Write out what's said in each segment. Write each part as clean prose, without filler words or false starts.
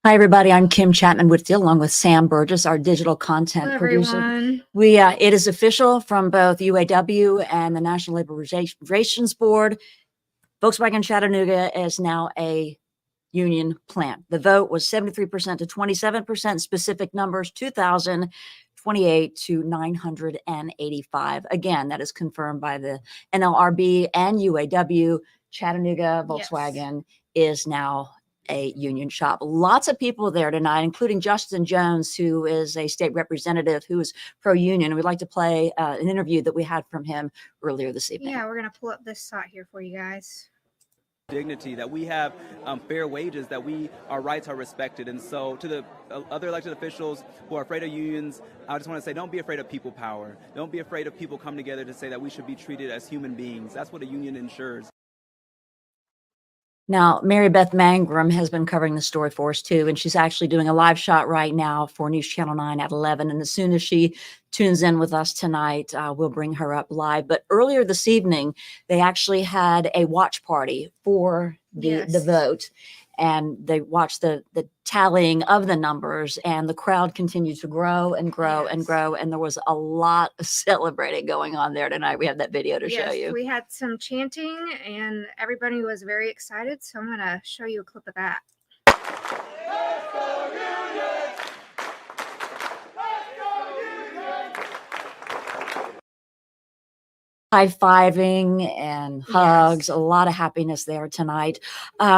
Hi, everybody. I'm Kim Chapman-Whitfield, along with Sam Burgess, our digital content Hello, producer. everyone. It is official from both UAW and the National Labor Relations Board. Volkswagen Chattanooga is now a union plant. The vote was 73% to 27%. Specific numbers, 2,028 to 985. Again, that is confirmed by the NLRB and UAW. Chattanooga Volkswagen is now a union shop. Lots of people there tonight, including Justin Jones, who is a state representative who is pro-union. We'd like to play an interview that we had from him earlier this evening. Yeah, we're going to pull up this shot here for you guys. Dignity, that we have fair wages, that our rights are respected. And so to the other elected officials who are afraid of unions, I just want to say, don't be afraid of people power. Don't be afraid of people coming together to say that we should be treated as human beings. That's what a union ensures. Now, Mary Beth Mangrum has been covering the story for us too, and she's actually doing a live shot right now for News Channel 9 at 11. And as soon as she tunes in with us tonight, we'll bring her up live. But earlier this evening, they actually had a watch party for the vote, and they watched the tallying of the numbers, and the crowd continued to grow and grow and grow. And there was a lot of celebrating going on there tonight. We have that video to show you. We had some chanting and everybody was very excited. So I'm going to show you a clip of that. High-fiving and hugs, a lot of happiness there tonight.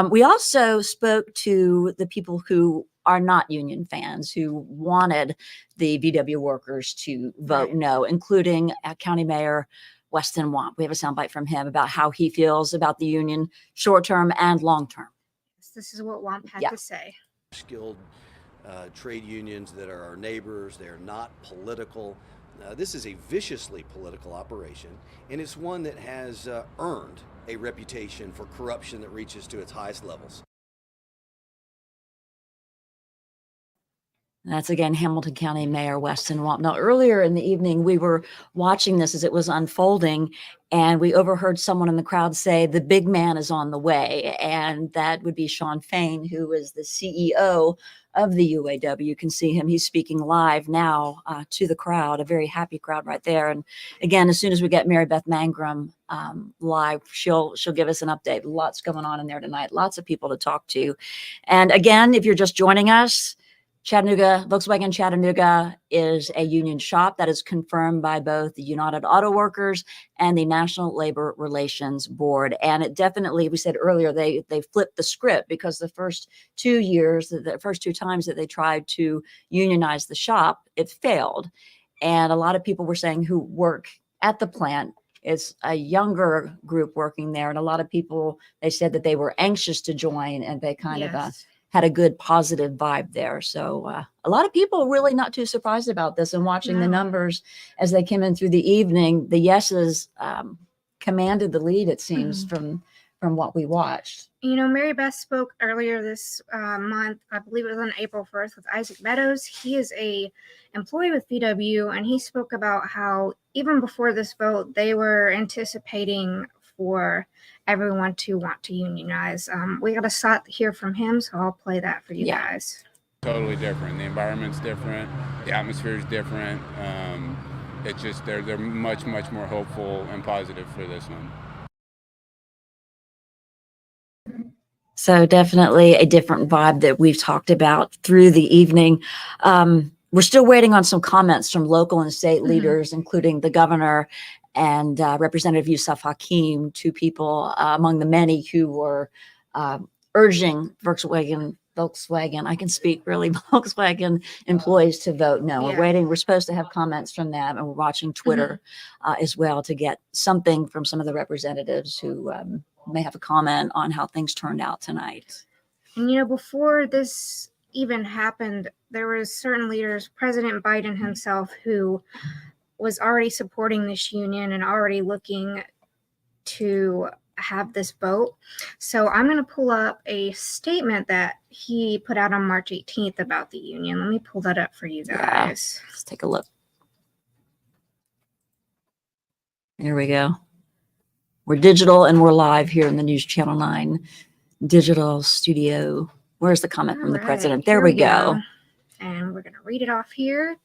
We also spoke to the people who are not union fans, who wanted the VW workers to vote no, including County Mayor Weston Wamp. We have a soundbite from him about how he feels about the union short-term and long-term. This is what Wamp had to say. Skilled trade unions that are our neighbors, they're not political. This is a viciously political operation, and it's one that has earned a reputation for corruption that reaches to its highest levels. That's again Hamilton County Mayor Weston Wamp. Now, earlier in the evening, we were watching this as it was unfolding, and we overheard someone in the crowd say, "The big man is on the way," and that would be Sean Fain, who is the CEO of the UAW. You can see him; he's speaking live now to the crowd, a very happy crowd right there. And again, as soon as we get Mary Beth Mangrum live, she'll give us an update. Lots going on in there tonight. Lots of people to talk to. And again, if you're just joining us, Volkswagen Chattanooga is a union shop that is confirmed by both the United Auto Workers and the National Labor Relations Board. And it definitely, we said earlier, they flipped the script, because the first 2 years, the first 2 times that they tried to unionize the shop, it failed. And a lot of people were saying who work at the plant, it's a younger group working there. And a lot of people, they said that they were anxious to join, and they kind of had a good positive vibe there. So a lot of people really not too surprised about this, and watching the numbers as they came in through the evening, the yeses commanded the lead, it seems, from what we watched. You know, Mary Beth spoke earlier this month, I believe it was on April 1st, with Isaac Meadows. He is a employee with VW, and he spoke about how even before this vote, they were anticipating for everyone to want to unionize. We got a shot here from him, so I'll play that for you guys. Totally different. The environment's different. The atmosphere is different. It's just they're much more hopeful and positive for this one. So definitely a different vibe that we've talked about through the evening. We're still waiting on some comments from local and state leaders, including the governor and Representative Yusuf Hakim, 2 people among the many who were urging Volkswagen, I can speak really, Volkswagen employees to vote no. We're waiting. We're supposed to have comments from them, and we're watching Twitter as well to get something from some of the representatives who may have a comment on how things turned out tonight. And, you know, before this even happened, there was certain leaders, President Biden himself, who was already supporting this union and already looking to have this vote. So I'm going to pull up a statement that he put out on March 18th about the union. Let me pull that up for you guys. Let's take a look. Here we go. We're digital and we're live here in the News Channel 9 digital studio. Where's the comment from the All president? right, There here we go. And we're going to read it off here.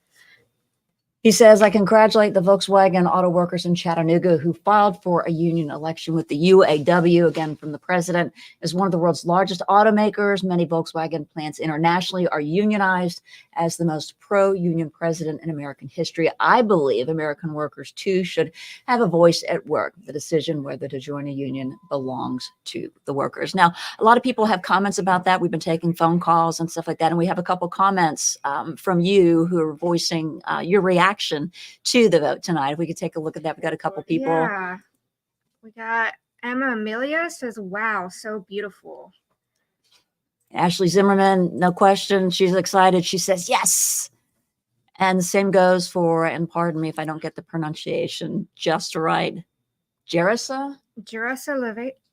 He says, I congratulate the Volkswagen auto workers in Chattanooga who filed for a union election with the UAW, again from the president. As one of the world's largest automakers, many Volkswagen plants internationally are unionized. As the most pro-union president in American history, I believe American workers too should have a voice at work. The decision whether to join a union belongs to the workers. Now, a lot of people have comments about that. We've been taking phone calls and stuff like that, and we have a couple comments from you who are voicing your reaction to the vote tonight. If we could take a look at that. We got a couple people. Yeah. We got Emma Amelia says, wow, so beautiful. Ashley Zimmerman, no question. She's excited. She says, yes. And the same goes for, and pardon me if I don't get the pronunciation just right, Jerissa?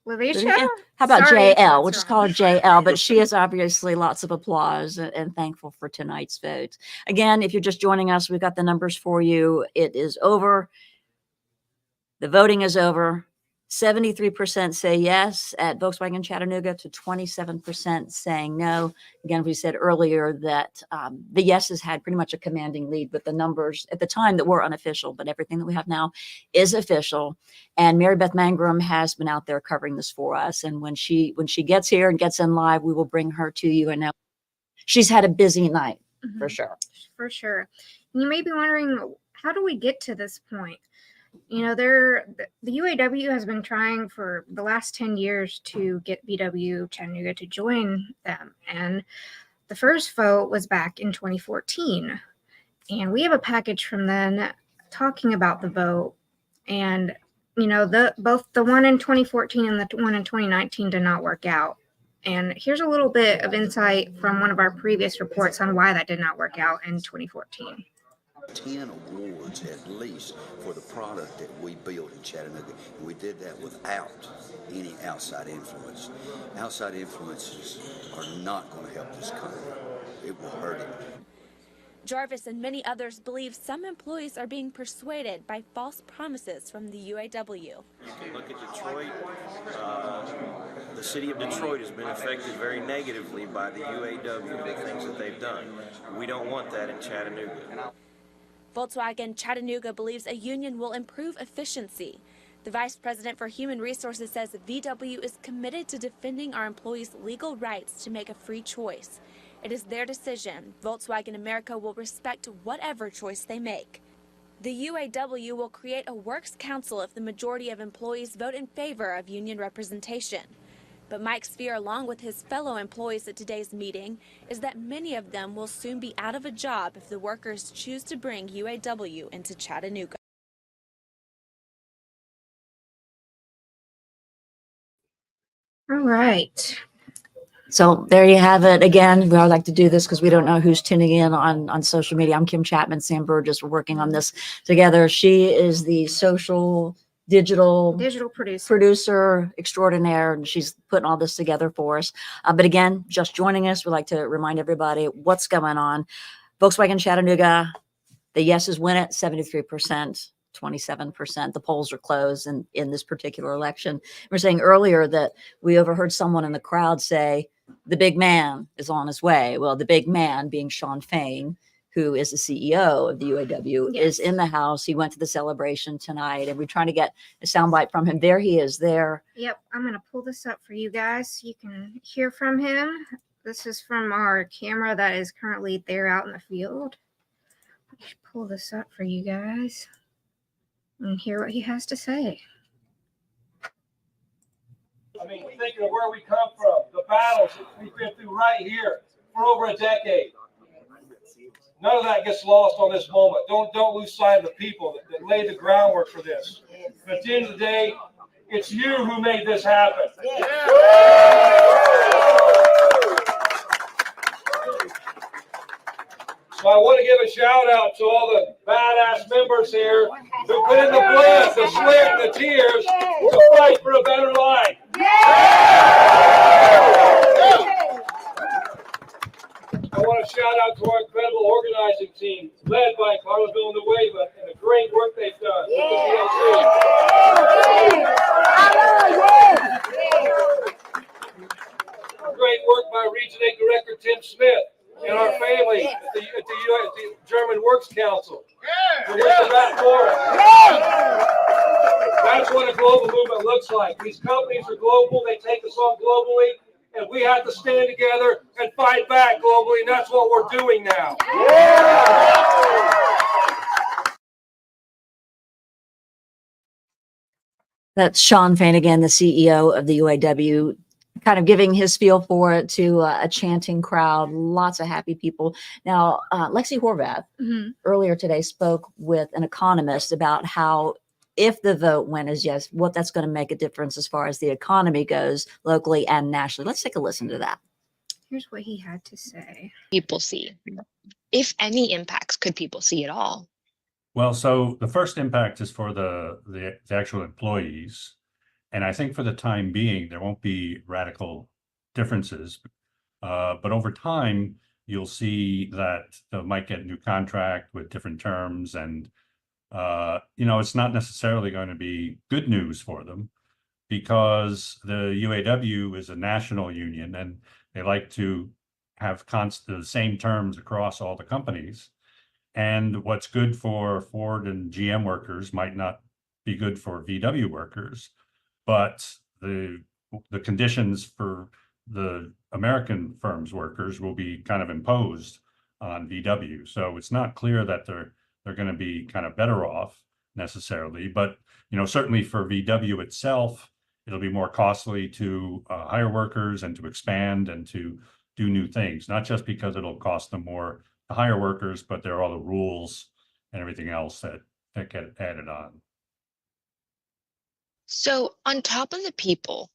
Levacia? How about Sorry if JL? that's We'll just wrong. call her JL, but she has obviously lots of applause and thankful for tonight's vote. Again, if you're just joining us, we've got the numbers for you. It is over. The voting is over. 73% say yes at Volkswagen Chattanooga to 27% saying no. Again, we said earlier that the yeses had pretty much a commanding lead with the numbers at the time that were unofficial, but everything that we have now is official. And Mary Beth Mangrum has been out there covering this for us. And when she gets here and gets in live, we will bring her to you. And now she's had a busy night for sure. For sure. And you may be wondering, how do we get to this point? You know, the UAW has been trying for the last 10 years to get VW Chattanooga to join them. And the first vote was back in 2014. And we have a package from then talking about the vote. And, you know, both the one in 2014 and the one in 2019 did not work out. And here's a little bit of insight from one of our previous reports on why that did not work out in 2014. 10 awards at least for the product that we built in Chattanooga. And we did that without any outside influence. Outside influences are not going to help this company. It will hurt it. Jarvis and many others believe some employees are being persuaded by false promises from the UAW. You can look at Detroit. The city of Detroit has been affected very negatively by the UAW, the things that they've done. We don't want that in Chattanooga. Volkswagen Chattanooga believes a union will improve efficiency. The Vice President for Human Resources says VW is committed to defending our employees' legal rights to make a free choice. It is their decision. Volkswagen America will respect whatever choice they make. The UAW will create a works council if the majority of employees vote in favor of union representation. But Mike's fear, along with his fellow employees at today's meeting, is that many of them will soon be out of a job if the workers choose to bring UAW into Chattanooga. All right. So there you have it. Again, we always like to do this because we don't know who's tuning in on social media. I'm Kim Chapman, Sam Burgess. We're working on this together. She is the digital producer extraordinaire, and she's putting all this together for us. But again, just joining us, we'd like to remind everybody what's going on. Volkswagen Chattanooga, the yeses win it, 73%. 27%. The polls are closed in this particular election. We were saying earlier that we overheard someone in the crowd say, the big man is on his way. Well, the big man being Sean Fain, who is the CEO of the UAW, is in the house. He went to the celebration tonight, and we're trying to get a soundbite from him. There he is there. Yep, I'm going to pull this up for you guys so you can hear from him. This is from our camera that is currently there out in the field. Let me pull this up for you guys and hear what he has to say. I mean, thinking of where we come from, the battles that we've been through right here for over a decade. None of that gets lost on this moment. Don't lose sight of the people that laid the groundwork for this. But at the end of the day, it's you who made this happen. So I want to give a shout out to all the badass members here who put in the blood, the sweat, and the tears to fight for a better life. I want to shout out to our incredible organizing team, led by Carlos Villanueva, and the great work they've done. Great work by Region 8 That's what a global movement looks like. These companies are global. They take us on globally, and we have to stand together and fight back globally, and that's what we're doing now. That's Sean Fain again, the CEO of the UAW, kind of giving his feel for it to a chanting crowd, lots of happy people. Now, Lexi Horvath earlier today spoke with an economist about how if the vote went as yes, what that's going to make a difference as far as the economy goes locally and nationally. Let's take a listen to that. Here's what he had to say. People see, if any impacts could people see at all? Well, so the first impact is for the actual employees. And I think for the time being, there won't be radical differences. But over time, you'll see that they might get a new contract with different terms. And, it's not necessarily going to be good news for them because the UAW is a national union and they like to have the same terms across all the companies. And what's good for Ford and GM workers might not be good for VW workers, but the conditions for the American firms workers will be kind of imposed on VW. So it's not clear that they're going to be kind of better off necessarily, but certainly for VW itself, it'll be more costly to hire workers and to expand and to do new things, not just because it'll cost them more to hire workers, but there are all the rules and everything else that get added on. So on top of the people,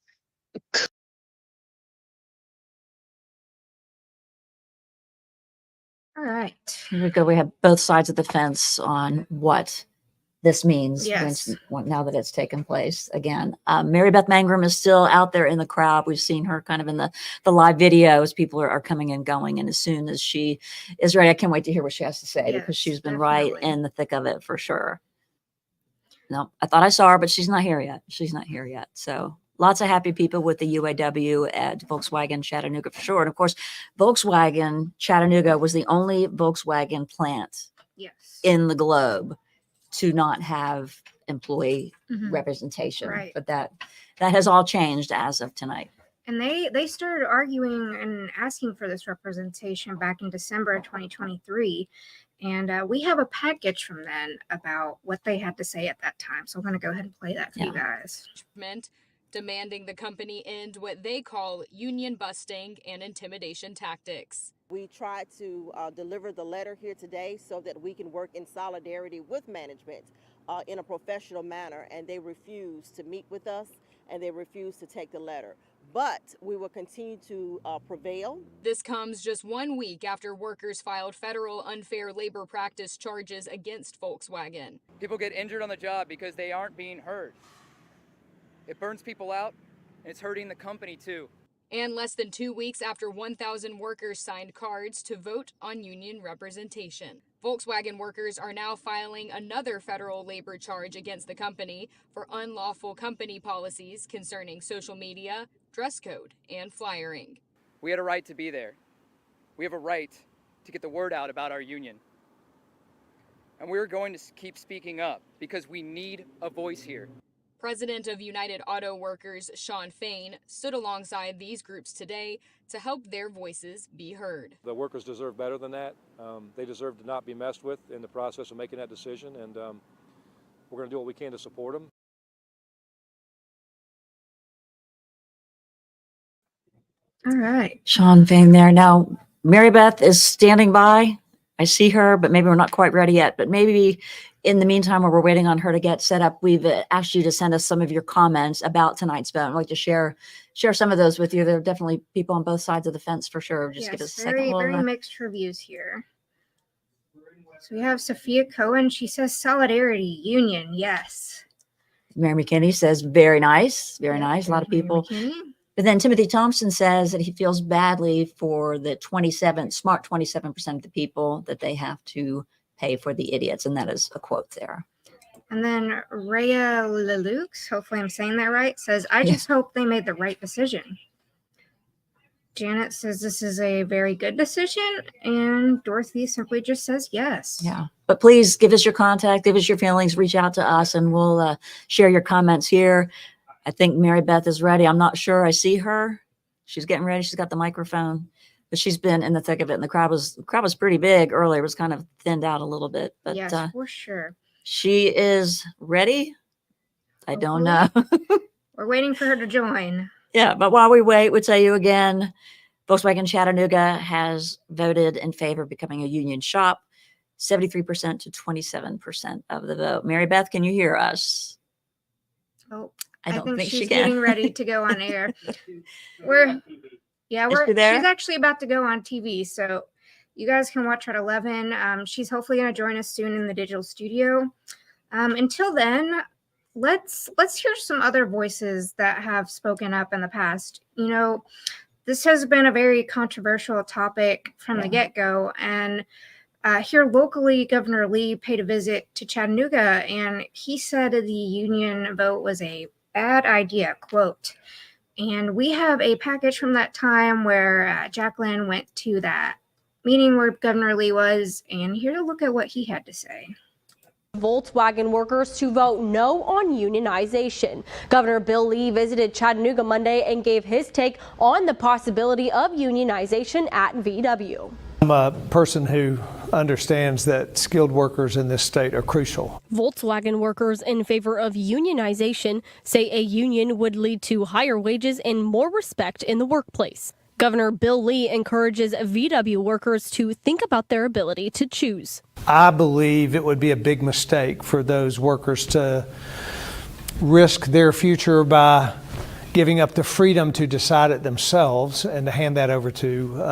All right. Here we go. We have both sides of the fence on what this means Yes. now that it's taken place again. Mary Beth Mangrum is still out there in the crowd. We've seen her kind of in the live videos. People are coming and going. And as soon as she is ready, I can't wait to hear what she has to say because Yes, she's been right definitely. in the thick of it for sure. No, I thought I saw her, but she's not here yet. She's not here yet. So lots of happy people with the UAW at Volkswagen Chattanooga for sure. And of course, Volkswagen Chattanooga was the only Volkswagen plant Yes. in the globe to not have employee representation. Right. But that has all changed as of tonight. And they started arguing and asking for this representation back in December of 2023. And we have a package from then about what they had to say at that time. So I'm going to go ahead and play that for you guys. Demanding the company end what they call union busting and intimidation tactics. We tried to deliver the letter here today so that we can work in solidarity with management in a professional manner, and they refused to meet with us and they refused to take the letter. But we will continue to prevail. This comes just 1 week after workers filed federal unfair labor practice charges against Volkswagen. People get injured on the job because they aren't being heard. It burns people out, and it's hurting the company too. And less than 2 weeks after 1,000 workers signed cards to vote on union representation. Volkswagen workers are now filing another federal labor charge against the company for unlawful company policies concerning social media, dress code, and flyering. We had a right to be there. We have a right to get the word out about our union. And we're going to keep speaking up because we need a voice here. President of United Auto Workers, Sean Fain, stood alongside these groups today to help their voices be heard. The workers deserve better than that. They deserve to not be messed with in the process of making that decision, and we're going to do what we can to support them. All right. Sean Fain there. Now, Mary Beth is standing by. I see her, but maybe we're not quite ready yet. But maybe in the meantime, while we're waiting on her to get set up, we've asked you to send us some of your comments about tonight's vote. I'd like to share some of those with you. There are definitely people on both sides of the fence for sure. Just give us a second. Very mixed reviews here. So we have Sophia Cohen. She says solidarity, union, yes. Mary McKinney says very nice, very nice. A lot of people. But then Timothy Thompson says that he feels badly for the 27% of the people that they have to pay for the idiots. And that is a quote there. And then Rhea Lelux, hopefully I'm saying that right, says, I just hope they made the right decision. Janet says this is a very good decision. And Dorothy simply just says yes. Yeah. But please give us your contact, give us your feelings, reach out to us, and we'll share your comments here. I think Mary Beth is ready. I'm not sure I see her. She's getting ready. She's got the microphone, but she's been in the thick of it. And the crowd was pretty big earlier. It was kind of thinned out a little bit, but Yes, for sure. she is ready. I don't know. We're waiting for her to join. Yeah, but while we wait, we'll tell you again, Volkswagen Chattanooga has voted in favor of becoming a union shop, 73% to 27% of the vote. Mary Beth, can you hear us? Oh, I don't think she's she can. getting ready to go on air. She's actually about to go on TV, so you guys can watch her at 11. She's hopefully going to join us soon in the digital studio. Until then, let's hear some other voices that have spoken up in the past. You know, this has been a very controversial topic from the get-go, and here locally, Governor Lee paid a visit to Chattanooga, and he said the union vote was a bad idea, quote. And we have a package from that time where Jacqueline went to that meeting where Governor Lee was, and here to look at what he had to say. Volkswagen workers to vote no on unionization. Governor Bill Lee visited Chattanooga Monday and gave his take on the possibility of unionization at VW. I'm a person who understands that skilled workers in this state are crucial. Volkswagen workers in favor of unionization say a union would lead to higher wages and more respect in the workplace. Governor Bill Lee encourages VW workers to think about their ability to choose. I believe it would be a big mistake for those workers to risk their future by giving up the freedom to decide it themselves and to hand that over to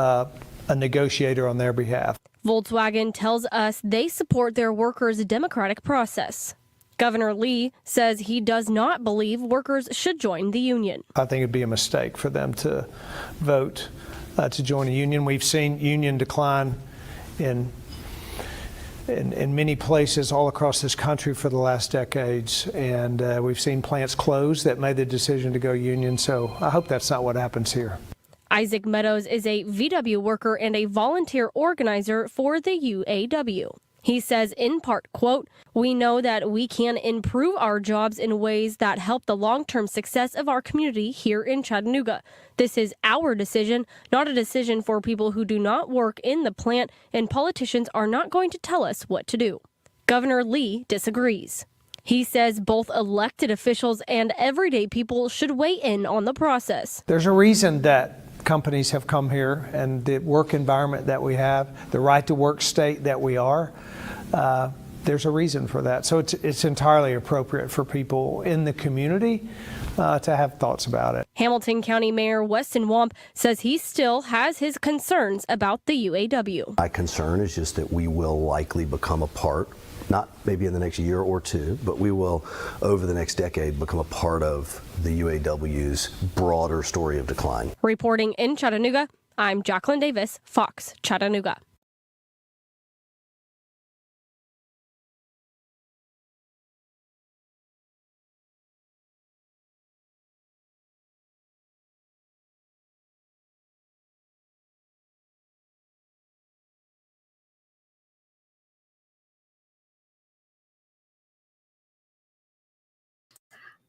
a negotiator on their behalf. Volkswagen tells us they support their workers' democratic process. Governor Lee says he does not believe workers should join the union. I think it'd be a mistake for them to vote to join a union. We've seen union decline in many places all across this country for the last decades, and we've seen plants close that made the decision to go union, so I hope that's not what happens here. Isaac Meadows is a VW worker and a volunteer organizer for the UAW. He says in part, quote, "We know that we can improve our jobs in ways that help the long-term success of our community here in Chattanooga. This is our decision, not a decision for people who do not work in the plant, and politicians are not going to tell us what to do." Governor Lee disagrees. He says both elected officials and everyday people should weigh in on the process. There's a reason that companies have come here, and the work environment that we have, the right to work state that we are, there's a reason for that. So it's entirely appropriate for people in the community to have thoughts about it. Hamilton County Mayor Weston Wamp says he still has his concerns about the UAW. My concern is just that we will likely become a part, not maybe in the next year or two, but we will over the next decade become a part of the UAW's broader story of decline. Reporting in Chattanooga, I'm Jacqueline Davis, Fox Chattanooga.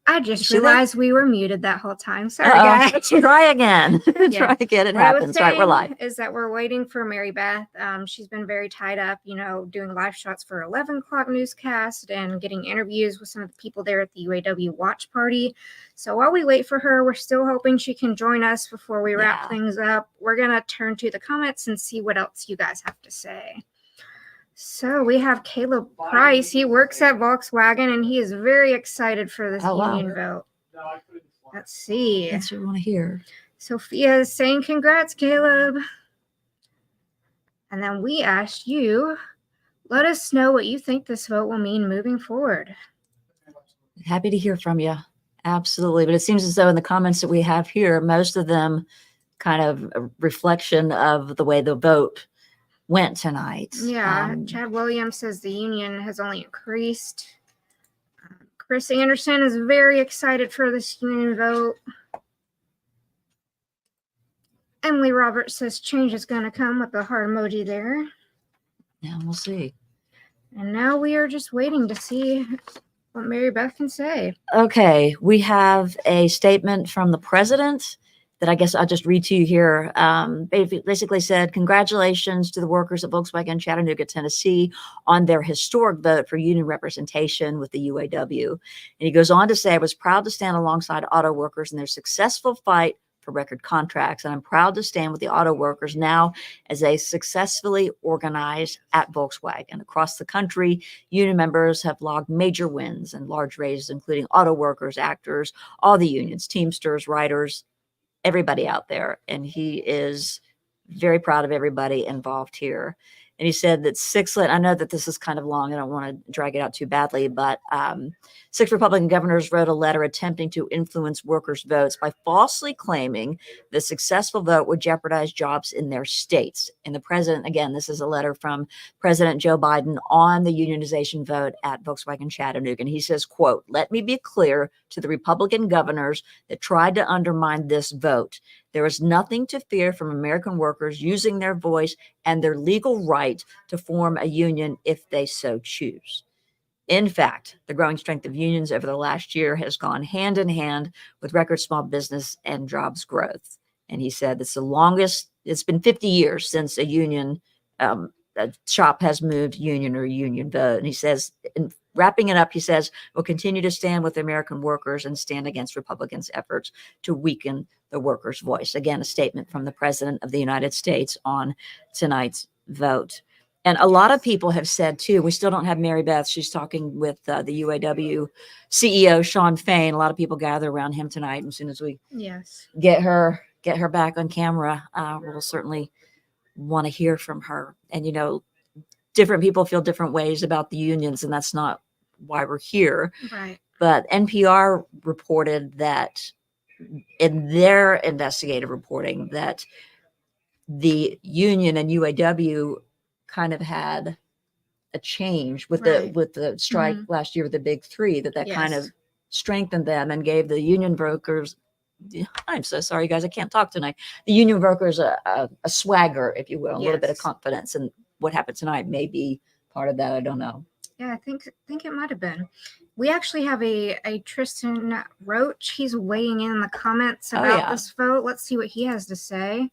I just realized we were muted that whole time. Sorry, Uh-oh. guys. Try again. Yeah. Try again. It What I was happens. Right, we're live. saying is that we're waiting for Mary Beth. She's been very tied up, doing live shots for 11 o'clock newscast and getting interviews with some of the people there at the UAW watch party. So while we wait for her, we're still hoping she can join us before we wrap things up. We're going to turn to the comments and see what else you guys have to say. So we have Caleb Price. He works at Volkswagen, and he is very excited for this union vote. Let's see. That's what we want to hear. Sophia is saying, congrats, Caleb. And then we asked you, let us know what you think this vote will mean moving forward. Happy to hear from you. Absolutely. But it seems as though in the comments that we have here, most of them kind of a reflection of the way the vote went tonight. Yeah, Chad Williams says the union has only increased. Chris Anderson is very excited for this union vote. Emily Roberts says change is going to come with the heart emoji there. Yeah, we'll see. And now we are just waiting to see what Mary Beth can say. Okay, we have a statement from the president that I guess I'll just read to you here. Basically said, congratulations to the workers at Volkswagen Chattanooga, Tennessee on their historic vote for union representation with the UAW. And he goes on to say, I was proud to stand alongside auto workers in their successful fight for record contracts. And I'm proud to stand with the auto workers now as they successfully organize at Volkswagen. Across the country, union members have logged major wins and large raises, including auto workers, actors, all the unions, Teamsters, writers, everybody out there. And he is very proud of everybody involved here. And he said that I know that this is kind of long. I don't want to drag it out too badly, but 6 Republican governors wrote a letter attempting to influence workers' votes by falsely claiming the successful vote would jeopardize jobs in their states. And the president, again, this is a letter from President Joe Biden on the unionization vote at Volkswagen Chattanooga. And he says, quote, let me be clear to the Republican governors that tried to undermine this vote. There is nothing to fear from American workers using their voice and their legal right to form a union if they so choose. In fact, the growing strength of unions over the last year has gone hand in hand with record small business and jobs growth. And he said it's been 50 years since a union a shop has moved union or union vote. And he says, in wrapping it up, he says, we'll continue to stand with American workers and stand against Republicans' efforts to weaken the workers' voice. Again, a statement from the President of the United States on tonight's vote. And a lot of people have said, too, we still don't have Mary Beth. She's talking with the UAW CEO, Sean Fain. A lot of people gather around him tonight. And as soon as we get her back on camera, we'll certainly want to hear from her. And, different people feel different ways about the unions, and that's not why we're here. Right. But NPR reported that in their investigative reporting that the union and UAW kind of had a change with the strike last year with the big three, that kind of strengthened them and gave the union brokers, I'm so sorry, guys, I can't talk tonight. The union brokers a swagger, if you will, a little bit of confidence. And what happened tonight may be part of that. I don't know. Yeah, I think it might have been. We actually have a Tristan Roach. He's weighing in the comments about this vote. Let's see what he has to say.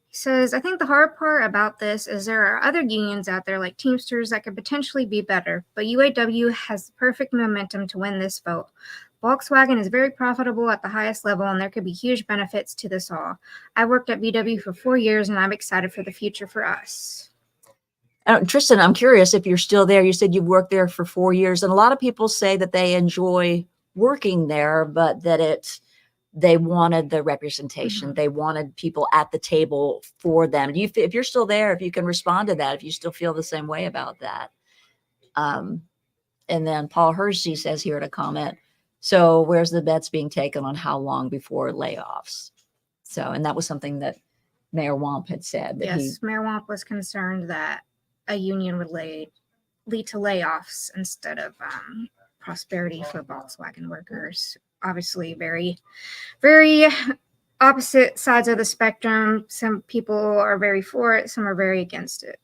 He says, I think the hard part about this is there are other unions out there like Teamsters that could potentially be better, but UAW has the perfect momentum to win this vote. Volkswagen is very profitable at the highest level, and there could be huge benefits to this all. I worked at VW for 4 years, and I'm excited for the future for us. Tristan, I'm curious if you're still there. You said you've worked there for 4 years, and a lot of people say that they enjoy working there, but that they wanted the representation. They wanted people at the table for them. If you're still there, if you can respond to that, if you still feel the same way about that. And then Paul Hersey says here in a comment, so where's the bets being taken on how long before layoffs? So, and that was something that Mayor Wamp had said. That Mayor Wamp was concerned that a union would lead to layoffs instead of prosperity for Volkswagen workers. Obviously, very, very opposite sides of the spectrum. Some people are very for it, some are very against it.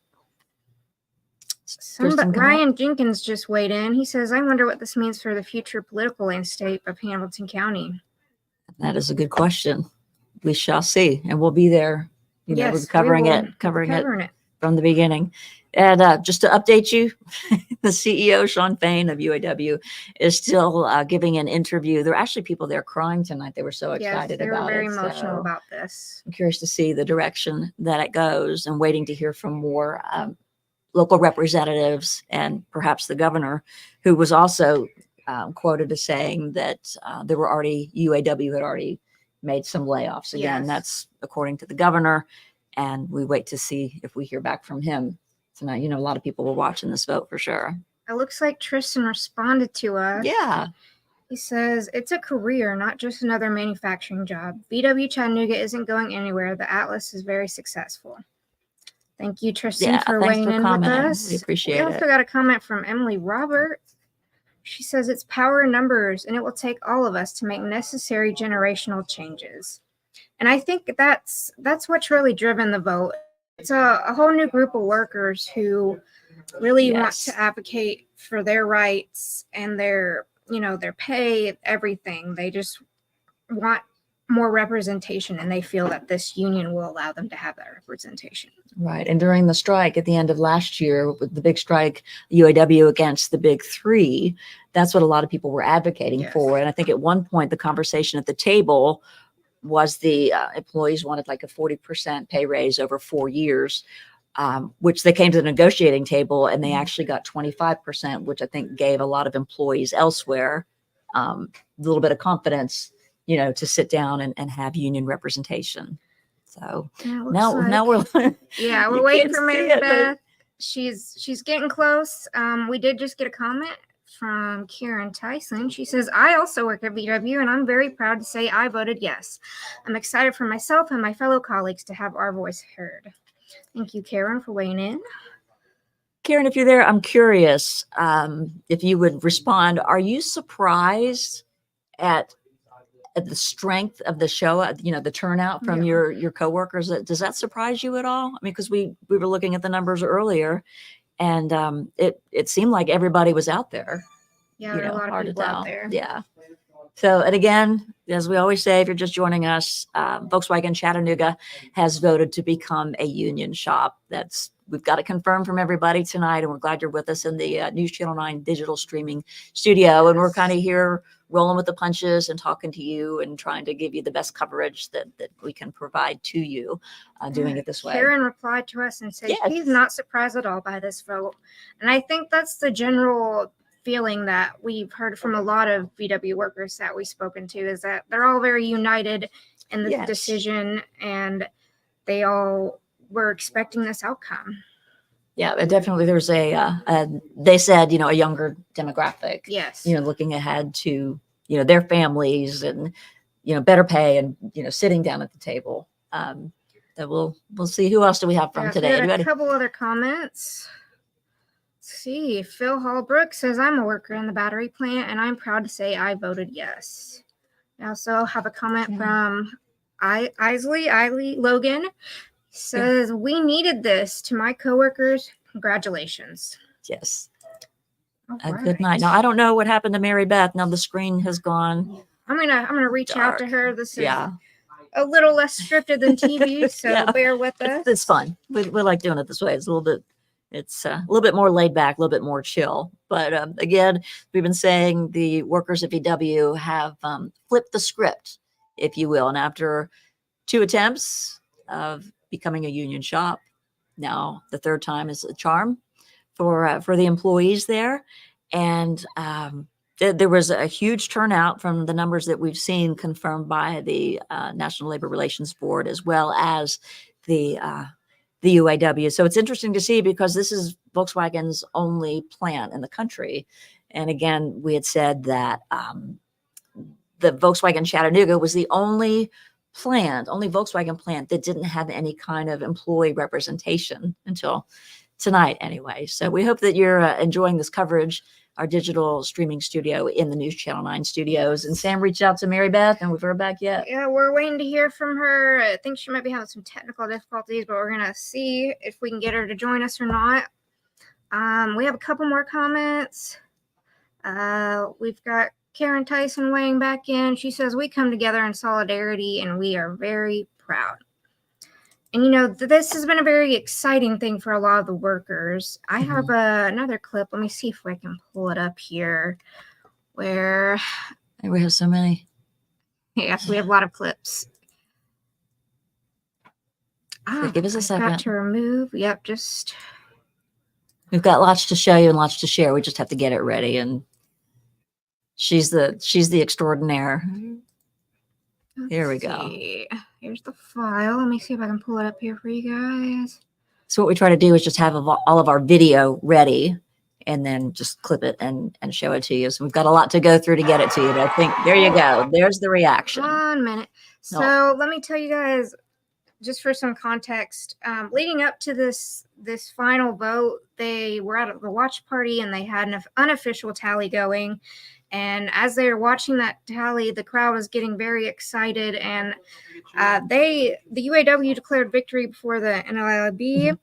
Ryan Jenkins just weighed in. He says, I wonder what this means for the future political landscape of Hamilton County. That is a good question. We shall see. And we'll be there, we're covering it from the beginning. And just to update you, the CEO, Sean Fain of UAW, is still giving an interview. There are actually people there crying tonight. They were so excited about it. They were very emotional about this. I'm curious to see the direction that it goes and waiting to hear from more local representatives and perhaps the governor, who was also quoted as saying that there were UAW had already made some layoffs. Again, that's according to the governor. And we wait to see if we hear back from him tonight. A lot of people were watching this vote for sure. It looks like Tristan responded to us. Yeah. He says, it's a career, not just another manufacturing job. VW Chattanooga isn't going anywhere. The Atlas is very successful. Thank you, Tristan, for weighing in with us. We appreciate it. We also got a comment from Emily Roberts. She says, it's power in numbers, and it will take all of us to make necessary generational changes. And I think that's what's really driven the vote. It's a whole new group of workers who really want Yes. to advocate for their rights and their, their pay, everything. They just want more representation, and they feel that this union will allow them to have that representation. Right. And during the strike at the end of last year, with the big strike, the UAW against the big three, that's what a lot of people were advocating Yes. for. And I think at one point, the conversation at the table was the employees wanted like a 40% pay raise over 4 years, which they came to the negotiating table and they actually got 25%, which I think gave a lot of employees elsewhere a little bit of confidence, to sit down and have union representation. So now we're yeah, we're you waiting can't for see Mary it, but Beth. She's getting close. We did just get a comment from Karen Tyson. She says, I also work at VW, and I'm very proud to say I voted yes. I'm excited for myself and my fellow colleagues to have our voice heard. Thank you, Karen, for weighing in. Karen, if you're there, I'm curious if you would respond. Are you surprised at the strength of the show, the turnout from your coworkers? Does that surprise you at all? I mean, because we were looking at the numbers earlier, and it seemed like everybody was out there. Yeah, there are a lot of people out there. Yeah. So, and again, as we always say, if you're just joining us, Volkswagen Chattanooga has voted to become a union shop. We've got it confirmed from everybody tonight, and we're glad you're with us in the News Channel 9 digital streaming studio. And we're kind of here rolling with the punches and talking to you and trying to give you the best coverage that we can provide to you, doing it this way. Karen replied to us and said Yes. she's not surprised at all by this vote. And I think that's the general feeling that we've heard from a lot of VW workers that we've spoken to, is that they're all very united in this decision, and they all were expecting this outcome. Yeah, definitely. There's they said, a younger demographic. Yes. Looking ahead to, their families and, better pay and, sitting down at the table. That we'll see. Who else do we have from today? We had a couple other comments. Let's see. Phil Hallbrook says, I'm a worker in the battery plant, and I'm proud to say I voted yes. I also have a comment from Isley Logan. Says, we needed this. To my coworkers, congratulations. Yes. All Good night. Now, I don't know what happened to Mary Beth. Now the screen has gone. I'm gonna reach out to her. This is Yeah. a little less scripted than TV, so bear with us. It's fun. We like doing it this way. It's a little bit more laid back, a little bit more chill. But again, we've been saying the workers at VW have flipped the script, if you will. And after 2 attempts of becoming a union shop, now the third time is a charm for the employees there. And there was a huge turnout from the numbers that we've seen confirmed by the National Labor Relations Board, as well as the UAW. So it's interesting to see, because this is Volkswagen's only plant in the country. And again, we had said that the Volkswagen Chattanooga was the only Volkswagen plant that didn't have any kind of employee representation until tonight anyway. So we hope that you're enjoying this coverage, our digital streaming studio in the News Channel 9 studios. And Sam reached out to Mary Beth, and we've heard back yet. Yeah, we're waiting to hear from her. I think she might be having some technical difficulties, but we're gonna see if we can get her to join us or not. We have a couple more comments. We've got Karen Tyson weighing back in. She says, we come together in solidarity, and we are very proud. And this has been a very exciting thing for a lot of the workers. I have another clip. Let me see if I can pull it up here. Where we have so many. Yes, we have a lot of clips. Give us a second. Got to remove. Yep, we've got lots to show you and lots to share. We just have to get it ready. And she's the extraordinaire. Here we go. Here's the file. Let me see if I can pull it up here for you guys. So what we try to do is just have all of our video ready, and then just clip it and show it to you. So we've got a lot to go through to get it to you. But I think there you go. There's the reaction. 1 minute. So let me tell you guys, just for some context, leading up to this final vote, they were at the watch party, and they had an unofficial tally going. And as they were watching that tally, the crowd was getting very excited, and the UAW declared victory before the NLRB.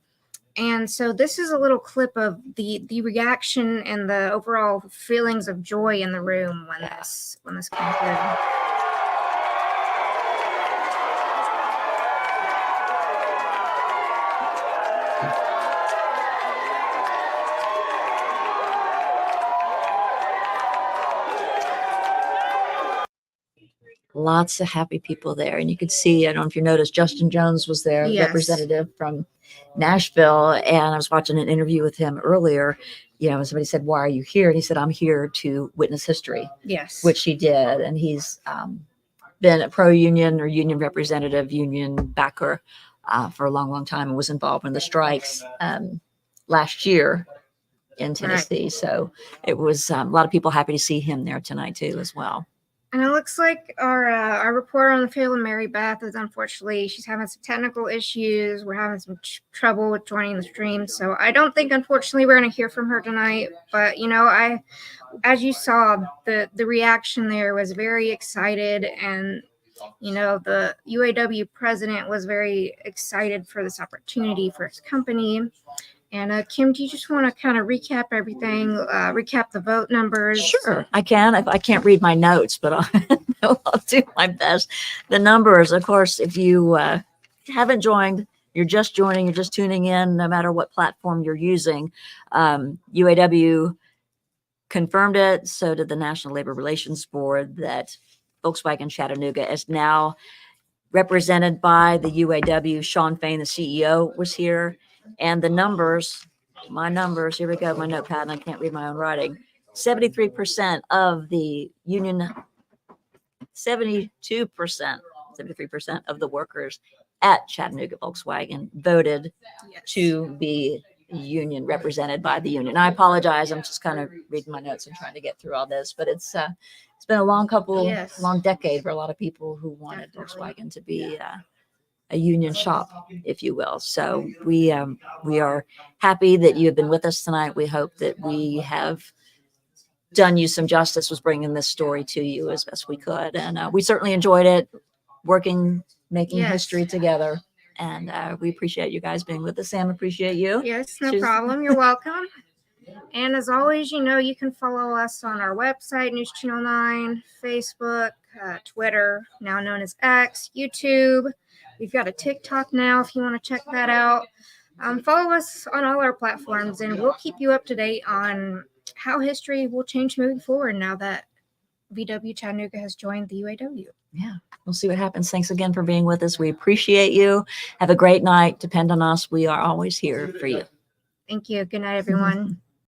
And so this is a little clip of the reaction and the overall feelings of joy in the room when this came through. Lots of happy people there. And you could see, I don't know if you noticed, Justin Jones was there, Yes. representative from Nashville. And I was watching an interview with him earlier. You know, somebody said, "Why are you here?" And he said, "I'm here to witness history," Yes. which he did. And he's been a pro-union or union representative, union backer for a long, long time, and was involved in the strikes last year in Tennessee. Right. So it was a lot of people happy to see him there tonight too, as well. And it looks like our reporter on the field, Mary Beth, is unfortunately, she's having some technical issues. We're having some trouble with joining the stream. So I don't think, unfortunately, we're going to hear from her tonight. But, you know, as you saw, the reaction there was very excited. And, you know, the UAW president was very excited for this opportunity for his company. And Kim, do you just want to kind of recap everything, recap the vote numbers? Sure, I can. I can't read my notes, but I'll do my best. The numbers, of course, if you haven't joined, you're just joining, you're just tuning in, no matter what platform you're using. UAW confirmed it, so did the National Labor Relations Board, that Volkswagen Chattanooga is now represented by the UAW. Sean Fain, the CEO, was here. And the numbers, my numbers, here we go, my notepad, and I can't read my own writing. 73% of the union, 72%, 73% of the workers at Chattanooga Volkswagen voted to be union represented by the union. I apologize. I'm just kind of reading my notes and trying to get through all this, but it's been a long decade for a lot of people who wanted Volkswagen to be a union shop, if you will. So we are happy that you have been with us tonight. We hope that we have done you some justice with bringing this story to you as best we could. And we certainly enjoyed it, making history together. And we appreciate you guys being with us. Sam, appreciate you. Yes, no problem. You're welcome. And as always, you know, you can follow us on our website, News Channel 9, Facebook, Twitter, now known as X, YouTube. We've got a TikTok now if you want to check that out. Follow us on all our platforms, and we'll keep you up to date on how history will change moving forward now that VW Chattanooga has joined the UAW. Yeah, we'll see what happens. Thanks again for being with us. We appreciate you. Have a great night. Depend on us. We are always here for you. Thank you. Good night, everyone.